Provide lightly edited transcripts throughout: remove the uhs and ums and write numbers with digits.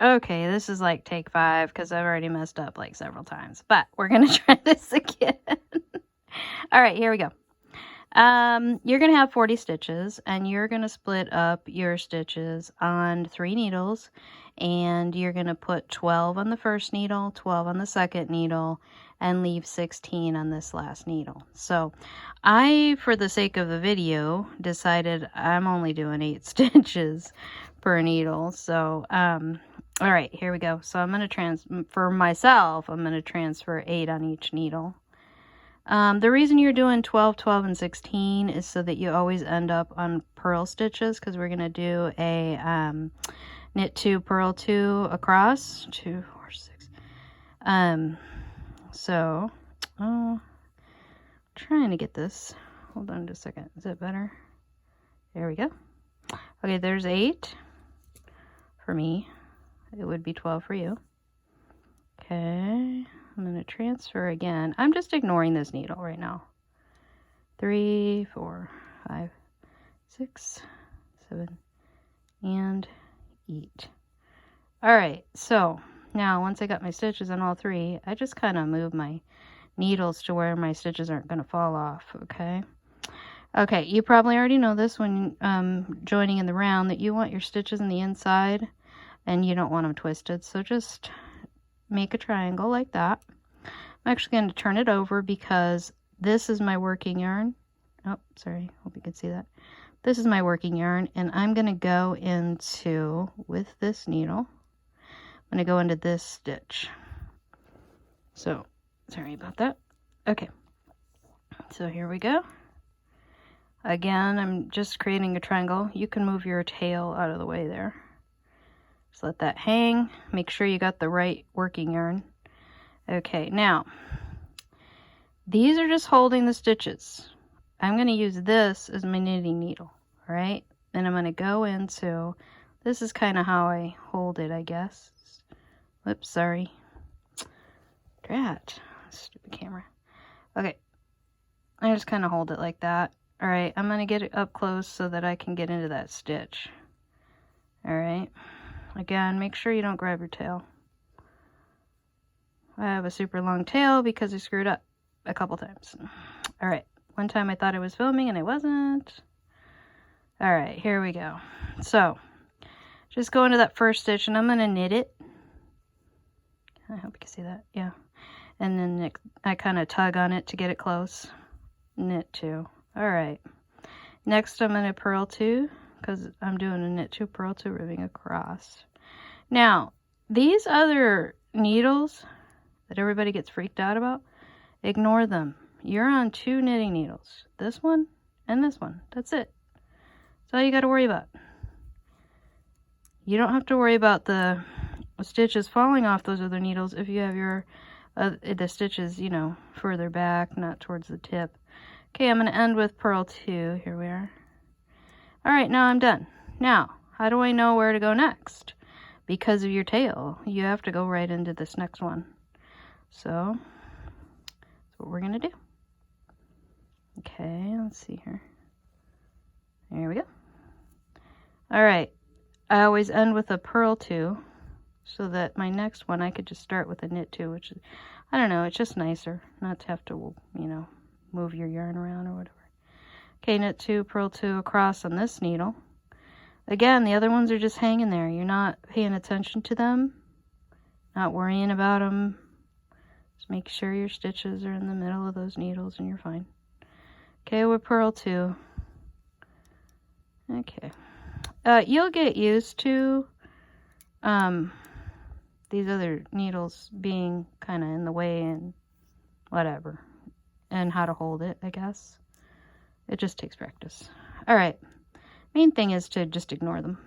Okay, this is like take 5 because I've already messed up like several times. But we're going to try this again. All right, here we go. You're going to have 40 stitches, and you're going to split up your stitches on 3 needles, and you're going to put 12 on the first needle, 12 on the second needle, and leave 16 on this last needle. So I, for the sake of the video, decided I'm only doing 8 stitches per needle. So all right, here we go. So I'm going to for myself, I'm going to transfer 8 on each needle. The reason you're doing 12, 12, and 16 is so that you always end up on purl stitches, because we're going to do a knit 2, purl 2 across. 2, 4, 6. So, trying to get this. Hold on just a second. Is it better? There we go. Okay, there's 8 for me. It would be 12 for you. Okay, I'm going to transfer again. I'm just ignoring this needle right now. 3, 4, 5, 6, 7, and 8. All right, so now once I got my stitches on all 3, I just kind of move my needles to where my stitches aren't going to fall off, okay? Okay, you probably already know this when joining in the round, that you want your stitches in the inside and you don't want them twisted. So just make a triangle like that. I'm actually going to turn it over because this is my working yarn. Oh, sorry, hope you can see that. This is my working yarn, and I'm going to go into, with this needle, I'm going to go into this stitch. So, sorry about that. Okay, so here we go. Again, I'm just creating a triangle. You can move your tail out of the way there. Just let that hang. Make sure you got the right working yarn. Okay, now, these are just holding the stitches. I'm going to use this as my knitting needle, all right? And I'm going to go into, this is kind of how I hold it, I guess. Whoops, sorry. Drat, stupid camera. Okay, I just kind of hold it like that. All right, I'm going to get it up close so that I can get into that stitch. All right, again, make sure you don't grab your tail. I have a super long tail because I screwed up a couple times. All right, one time I thought I was filming and I wasn't. All right, here we go. So just go into that first stitch and I'm going to knit it. I hope you can see that. Yeah. And then I kind of tug on it to get it close. Knit 2. All right. Next I'm going to purl 2 because I'm doing a knit 2, purl 2, ribbing across. Now, these other needles that everybody gets freaked out about, ignore them. You're on 2 knitting needles. This one and this one. That's it. That's all you got to worry about. You don't have to worry about the stitches falling off those other needles if you have your the stitches, you know, further back, not towards the tip. Okay, I'm going to end with purl 2. Here we are. All right, now I'm done. Now, how do I know where to go next? Because of your tail, you have to go right into this next one. So, that's what we're going to do. Okay, let's see here. There we go. All right, I always end with a purl 2 so that my next one I could just start with a knit 2, which is, I don't know, it's just nicer not to have to, you know, move your yarn around or whatever. Okay, knit 2, purl 2 across on this needle. Again, the other ones are just hanging there. You're not paying attention to them, not worrying about them. Just make sure your stitches are in the middle of those needles and you're fine. Okay, with purl 2. Okay. You'll get used to these other needles being kind of in the way and whatever, and how to hold it, I guess. It just takes practice. All right. Main thing is to just ignore them,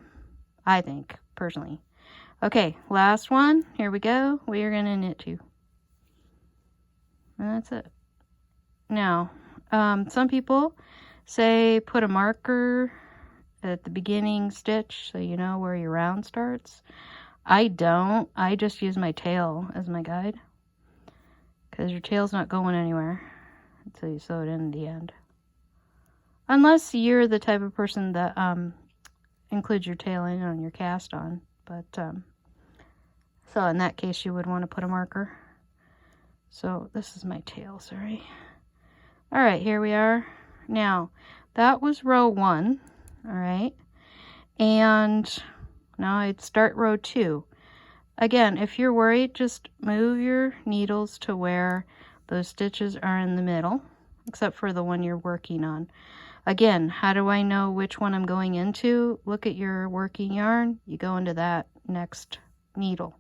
I think, personally. Okay, last one. Here we go. We are going to knit 2. And that's it. Now, some people say put a marker at the beginning stitch so you know where your round starts. I don't. I just use my tail as my guide because your tail's not going anywhere until you sew it in the end. Unless you're the type of person that includes your tail in on your cast on. But So in that case, you would want to put a marker. So this is my tail, sorry. All right, here we are. Now, that was row 1, all right? And now I'd start row 2. Again, if you're worried, just move your needles to where those stitches are in the middle, except for the one you're working on. Again, how do I know which one I'm going into? Look at your working yarn. You go into that next needle.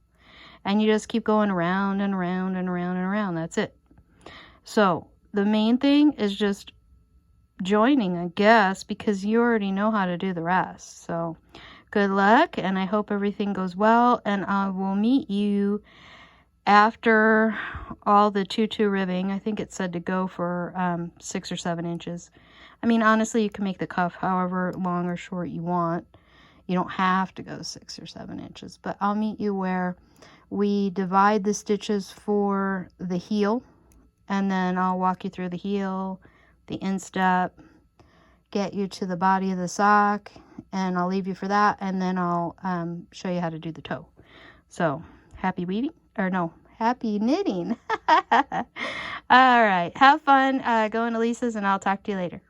And you just keep going around and around and around and around. That's it. So the main thing is just joining, I guess, because you already know how to do the rest. So good luck, and I hope everything goes well, and I will meet you after all the tutu ribbing. I think it said to go for 6 or 7 inches. I mean, honestly, you can make the cuff however long or short you want. You don't have to go 6 or 7 inches, but I'll meet you where we divide the stitches for the heel, and then I'll walk you through the heel, the instep, get you to the body of the sock, and I'll leave you for that, and then I'll show you how to do the toe. So happy weaving, or no, happy knitting. All right, have fun going to Lisa's, and I'll talk to you later.